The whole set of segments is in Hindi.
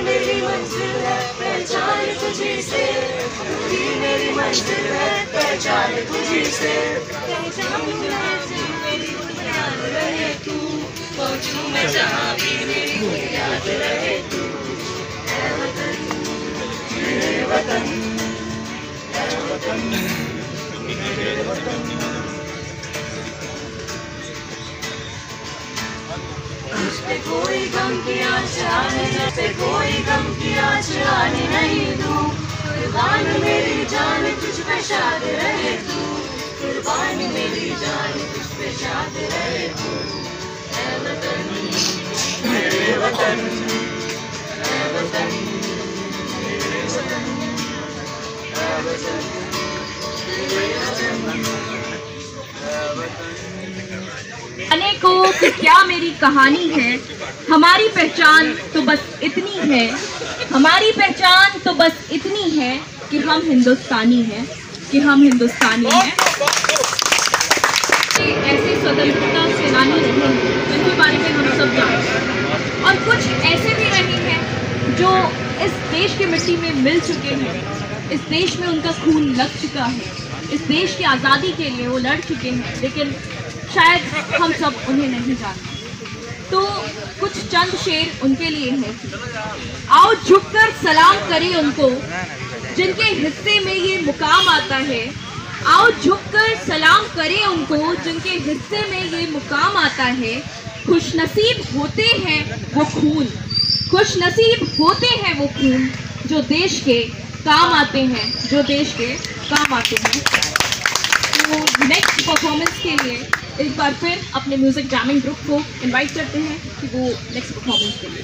मेरी मंजिल है पहचान तुझी से, तू ही मेरी मंजिल है पहचान तुझी से। मेरी याद रहे तू, पहुंचूं मैं जहाँ भी मेरी याद रहे तू। ऐ वतन मेरे वतन, ऐ वतन मेरे वतन। मुझ पे कोई गम की आँच आने, मुझ पे कोई गम की आँच आने नहीं दूँ। कुर्बान मेरी जान तुझ पे शाद रहे तू, कुर्बान मेरी जान तुझ पे शाद रहे तू। ऐ वतन मेरे वतन, ऐ वतन मेरे वतन, ऐ वतन मेरे वतन, ऐ वतन। जाने को कि क्या मेरी कहानी है, हमारी पहचान तो बस इतनी है, हमारी पहचान तो बस इतनी है कि हम हिंदुस्तानी हैं, कि हम हिंदुस्तानी हैं। ऐसे स्वतंत्रता सेनानी रहे हैं जिनके बारे में हम सब जानते हैं, और कुछ ऐसे भी रहे हैं जो इस देश की मिट्टी में मिल चुके हैं, इस देश में उनका खून लग चुका है, इस देश की आज़ादी के लिए वो लड़ चुके हैं, लेकिन शायद हम सब उन्हें नहीं जानते। तो कुछ चंद शेर उनके लिए हैं। आओ झुककर सलाम करें उनको जिनके हिस्से में ये मुकाम आता है, आओ झुककर सलाम करें उनको जिनके हिस्से में ये मुकाम आता है। खुशनसीब होते हैं वो खून, खुशनसीब होते हैं वो खून जो देश के काम आते हैं, जो देश के काम आते हैं। तो नेक्स्ट परफॉर्मेंस के लिए एक बार फिर अपने म्यूजिक जैमिंग ग्रुप को इनवाइट करते हैं कि वो नेक्स्ट परफॉर्मेंस के लिए।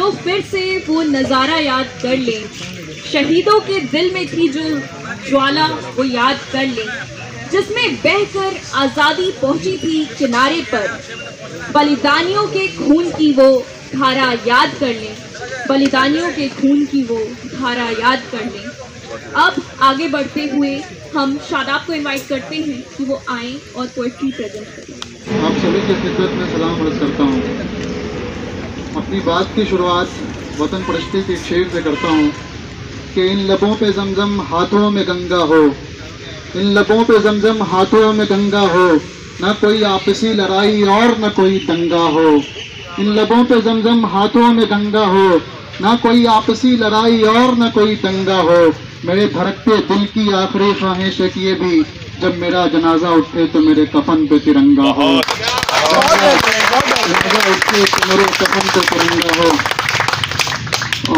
तो फिर से वो नज़ारा याद कर ले, शहीदों के दिल में थी जो ज्वाला वो याद कर ले, जिसमें बहकर आज़ादी पहुंची थी किनारे पर। बलिदानियों के खून की वो धारा याद कर ले, बलिदानियों के खून की वो धारा याद कर ले। अब आगे बढ़ते हुए हम शादाब को इनवाइट करते हैं कि वो आए और पोएट्री प्रेजेंट करें। आप सभी की खिदमत में सलाम अर्ज़ करता हूँ। अपनी बात की शुरुआत वतन परस्ती के शेर से करता हूँ कि इन लबों पे जमजम हाथों में गंगा हो, इन लबों पे जमजम हाथों में गंगा हो, न कोई आपसी लड़ाई और न कोई दंगा हो। इन लबों पे जमजम हाथों में गंगा हो, न कोई आपसी लड़ाई और न कोई दंगा हो। मेरे धड़कते दिल की आखिरी ख्वाहिश है कि ये भी जब मेरा जनाजा उठे तो मेरे कफन पे तिरंगा हो, जनाजा उठे तो मेरे कफन पे तिरंगा हो।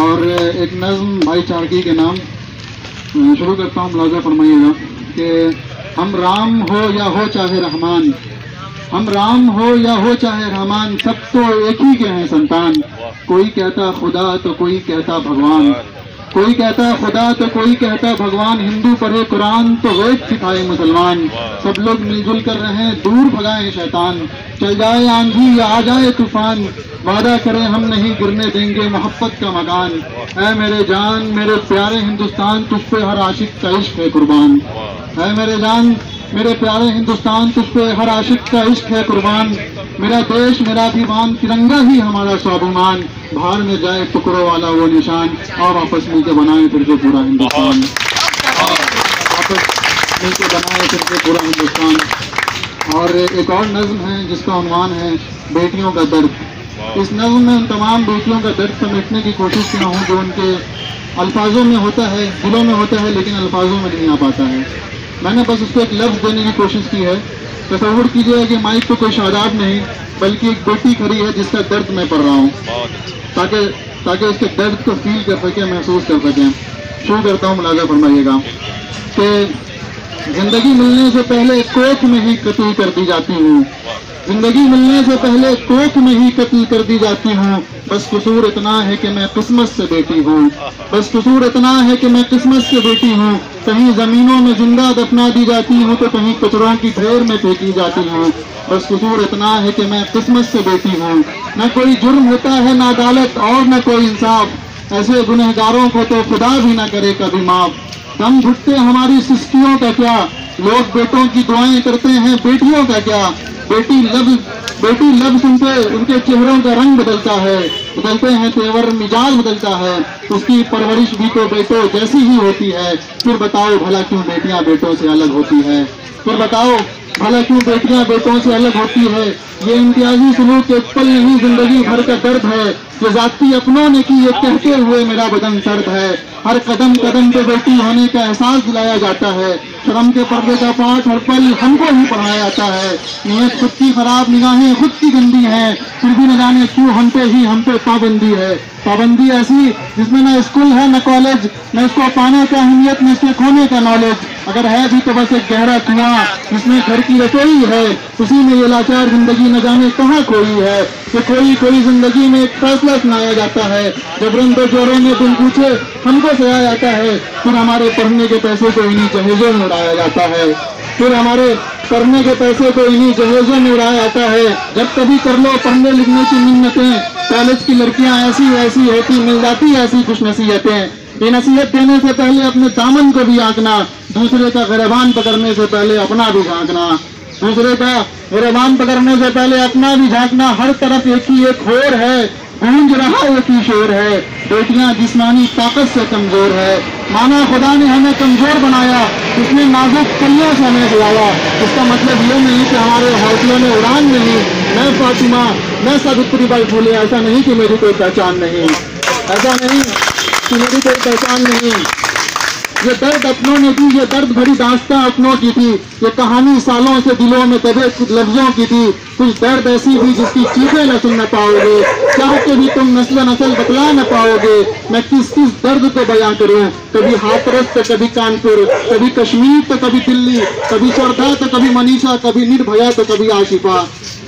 और एक नज़्म भाई चारकी के नाम शुरू करता हूँ, मुलाज़ा फरमाइएगा कि हम राम हो या हो चाहे रहमान, हम राम हो या हो चाहे रहमान, सब तो एक ही के हैं संतान। कोई कहता खुदा तो कोई कहता भगवान, कोई कहता खुदा तो कोई कहता भगवान। हिंदू पढ़े कुरान तो वेद सिखाए मुसलमान। सब लोग मिलजुल कर रहें दूर भगाए शैतान। चल जाए आंधी या आ जाए तूफान, वादा करें हम नहीं गिरने देंगे मोहब्बत का मकान। ऐ मेरे जान मेरे प्यारे हिंदुस्तान, तुझ पे हर आशिक का इश्क है कुर्बान। ऐ मेरे जान मेरे प्यारे हिंदुस्तान, तुझ पे हर आशिक का इश्क है कुर्बान। मेरा देश मेरा अभिमान, तिरंगा ही हमारा स्वाभिमान। बाहर में जाए टुकड़ों वाला वो निशान, और आपस मिलकर बनाए फिर से पूरा हिंदुस्तान, आपस मिलकर बनाए फिर से पूरा हिंदुस्तान। और एक और नज़्म है जिसका उन्वान है बेटियों का दर्द। इस नज़्म में उन तमाम बेटियों का दर्द समेटने की कोशिश किया हूँ जो उनके अल्फाजों में होता है, दिलों में होता है, लेकिन अल्फाजों में नहीं आ पाता है। मैंने बस उसको एक लफ्ज़ देने की कोशिश की है। तसव्वुर कीजिए कि माइक पे कोई शादाब नहीं बल्कि एक बेटी खड़ी है जिसका दर्द मैं पढ़ रहा हूँ, ताकि उसके दर्द को फील कर सकें, महसूस कर सकें। शुरू करता हूँ, मुलाज़ा फरमाइएगा कि जिंदगी मिलने से पहले कोख में ही कत्ल कर दी जाती हूँ, जिंदगी मिलने से पहले कोख में ही कत्ल कर दी जाती हूँ। बस कसूर इतना है कि मैं किस्मत से बेटी हूँ, बस कसूर इतना है कि मैं किस्मत से बेटी हूँ। कहीं जमीनों में जिंदा दफना दी जाती हूँ तो कहीं कचरों की ढेर में फेंकी जाती हूँ। बस कसूर इतना है कि मैं किस्मत से बेटी हूँ। न कोई जुर्म होता है न अदालत और न कोई इंसाफ, ऐसे गुनहगारों को तो खुदा भी न करे कभी माफ। दम घुटते हमारी सृष्टियों का क्या, लोग बेटों की दुआएं करते हैं बेटियों का क्या। बेटी लब सुनते उनके चेहरों का रंग बदलता है, बदलते हैं तेवर मिजाज बदलता है। उसकी परवरिश भी तो बेटों जैसी ही होती है। फिर बताओ भला क्यों बेटियां बेटों से अलग होती है, फिर बताओ भला क्यों बेटियां बेटों से अलग होती है। ये इम्तियाजी सलूक एक पल नहीं जिंदगी भर का दर्द है, जो जाती अपनों ने की ये कहते हुए मेरा बदन सर्द है। हर कदम कदम पे बेटी होने का एहसास दिलाया जाता है, शर्म के पर्दे का पाठ हर पल हमको ही पढ़ाया जाता है। नीयत खुद की खराब, निगाहें खुद की गंदी हैं, फिर भी न जाने क्यों हम पे पाबंदी है। पाबंदी ऐसी जिसमें न स्कूल है न कॉलेज, न इसको पाने का अहमियत न इसके खोने का नॉलेज। अगर है भी तो बस एक गहरा कुआं जिसमें घर की रसोई है, उसी में ये लाचार जिंदगी न जाने कहाँ खोई है। कि कोई जिंदगी में एक फैसला सुनाया जाता है, जबरन दो जोरों में बिन पूछे हमको सजाया जाता है। फिर हमारे पढ़ने के पैसे को इन्हीं जहेजों में उड़ाया जाता है, फिर हमारे पढ़ने के पैसे को इन्हीं जहेजों में उड़ाया जाता है। जब कभी कर लो पढ़ने लिखने की मिन्नतें, कॉलेज की लड़कियां ऐसी वैसी होती, मिल जाती ऐसी कुछ नसीहतें। ये नसीहत देने से पहले अपने दामन को भी आंकना, दूसरे का गिरबान पकड़ने से पहले अपना भी झांकना, दूसरे का गिरबान पकड़ने से पहले अपना भी झांकना। हर तरफ एक ही एक होर है, गूंज रहा एक ही शोर है। बेटियां जिस्मानी ताकत से कमजोर है, माना खुदा ने हमें कमजोर बनाया, उसने नाजुक कलियों से हमें खिलाया। इसका मतलब ये नहीं कि हमारे हौसलों में उड़ान नहीं। मैं फातिमा, मैं सावित्रीबाई फूले, ऐसा नहीं कि मेरी कोई पहचान नहीं, ऐसा नहीं कि मेरी कोई पहचान नहीं। ये दर्द अपनों ने दी, ये दर्द भरी दास्तां अपनों की थी, ये कहानी सालों से दिलों में दबे कुछ लफ्जों की थी। कुछ दर्द ऐसी भी जिसकी चीखें न सुन न पाओगे, चाह के भी तुम नस्ल नस्ल बतला न पाओगे। मैं किस किस दर्द को बयां करूं, कभी हाथरस तो कभी कानपुर, कभी कश्मीर तो कभी दिल्ली, कभी सरदा तो कभी मनीषा, कभी निर्भया तो कभी आशिफा।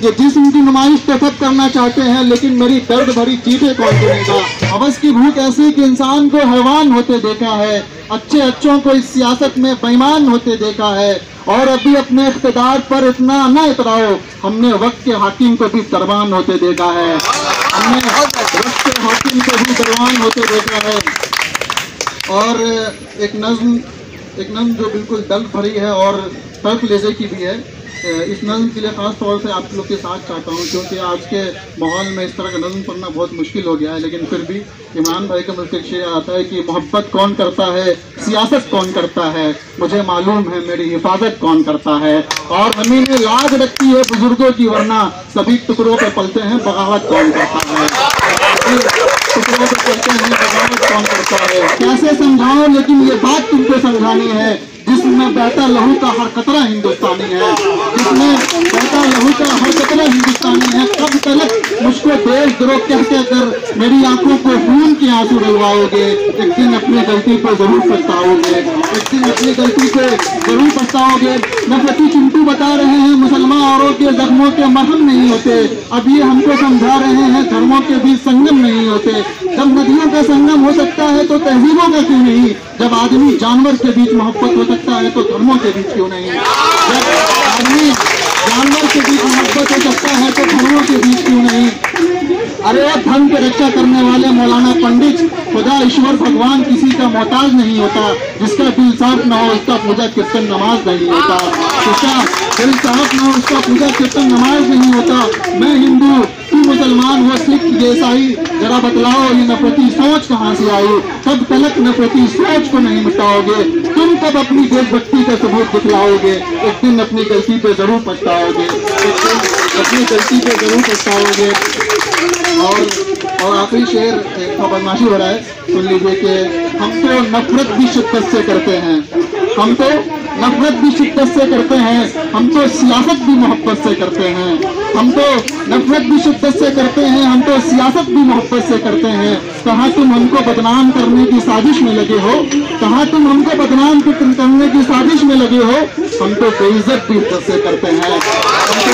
ये जिस्म की नुमाइश तो सब करना चाहते हैं, लेकिन मेरी दर्द भरी चीखें कौन सुनेगा। हवस की भूख ऐसी कि इंसान को हैवान होते देखा है, अच्छे अच्छों को इस सियासत में बेईमान होते देखा है। और अभी अपने इख्तिदार पर इतना न इतराओ, हमने वक्त के हाकिम को भी दरबान होते देखा है, हमने वक्त के हाकिम को भी दरबान होते देखा है। और एक नज़्म जो बिल्कुल दर्द भरी है और तर्क लेज़े की भी है। इस नज़्म के लिए ख़ास तौर से आप लोग के साथ चाहता हूँ, क्योंकि आज के माहौल में इस तरह का नज़्म पढ़ना बहुत मुश्किल हो गया है। लेकिन फिर भी इमरान भाई का मुझसे एक शेर आता है कि मोहब्बत कौन करता है, सियासत कौन करता है, मुझे मालूम है मेरी हिफाजत कौन करता है। और ज़मीन में लाज रखती है बुजुर्गों की, वरना सभी टुकड़ों पे पलते हैं, बगावत कौन करता है, टुकड़ों पे पलते हैं, बगावत कौन करता है। कैसे समझाओ, लेकिन ये बात तुमको समझानी है, जिसमें बहता लहू का हर कतरा हिंदुस्तानी है, जिसमें बहता लहू का हर कतरा हिंदुस्तानी है। कब तक मुझको देशद्रोह कह कर मेरी आंखों को खून के आंसू डलवाओगे, एक दिन अपनी गलती पर जरूर पछताओगे, एक दिन अपनी गलती से जरूर पछताओगे। नफरती चिंटू बता रहे हैं मुसलमान औरों के जख्मों के मरहम नहीं होते, अब ये हमको समझा रहे हैं धर्मों के बीच संगम नहीं होते। जब नदियों का संगम हो सकता है तो तहजीबों का क्यों नहीं, जब आदमी जानवर के बीच मोहब्बत हो सकता है तो धर्मों के बीच क्यों नहीं, जब आदमी जानवर के बीच मोहब्बत हो सकता है तो धर्मों के बीच क्यों नहीं। अरे धर्म की रक्षा करने वाले मौलाना पंडित, खुदा ईश्वर भगवान किसी का मोहताज नहीं होता, जिसका दिल साफ न हो उसका पूजा कीर्तन नमाज नहीं होता, जिसका दिल साफ न हो उसका पूजा कीर्तन नमाज नहीं होता। मैं हिंदू, तू मुसलमान हो, सिख, ईसाई, जरा बतलाओ ये नफरती सोच कहाँ से आई। कब तक नफरती सोच को नहीं मिटाओगे, तुम कब अपनी देशभक्ति का सबूत दिखलाओगे। एक दिन अपनी गलती पे जरूर पछताओगे, एक दिन अपनी गलती पे जरूर पछताओगे। और आखिरी शेर एक बदमाशी हो रहा है, सुन लीजिए कि हम तो नफरत भी शिद्दत से करते हैं, हम तो नफरत भी शिद्दत से करते हैं, हम तो सियासत भी मोहब्बत से करते हैं, हम तो नफरत भी शिद्दत से करते हैं, हम तो सियासत भी मोहब्बत से करते हैं। कहाँ तुम हमको बदनाम करने की साजिश में लगे हो, कहाँ तुम हमको बदनाम करने की साजिश में लगे हो। हम तो बेइज्जत भी इज्जत से करते हैं, हम तो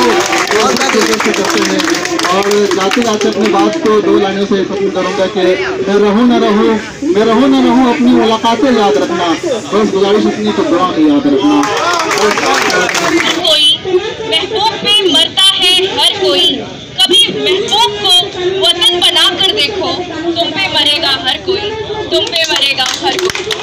बेइज्जत भी इज्जत से करते हैं। और जाते जाते अपनी बात को 2 लाइनों से खत्म करूँगा कि मैं रहूँ न रहूँ, मैं रहूँ न रहूँ, अपनी मुलाकातें याद रखना, बस गुजारिश इतनी तो दुआ में याद रखना। कोई महबूब पे मरता है हर कोई, कभी महबूब को वतन बना कर देखो, तुम पे मरेगा हर कोई, तुम पे मरेगा हर कोई।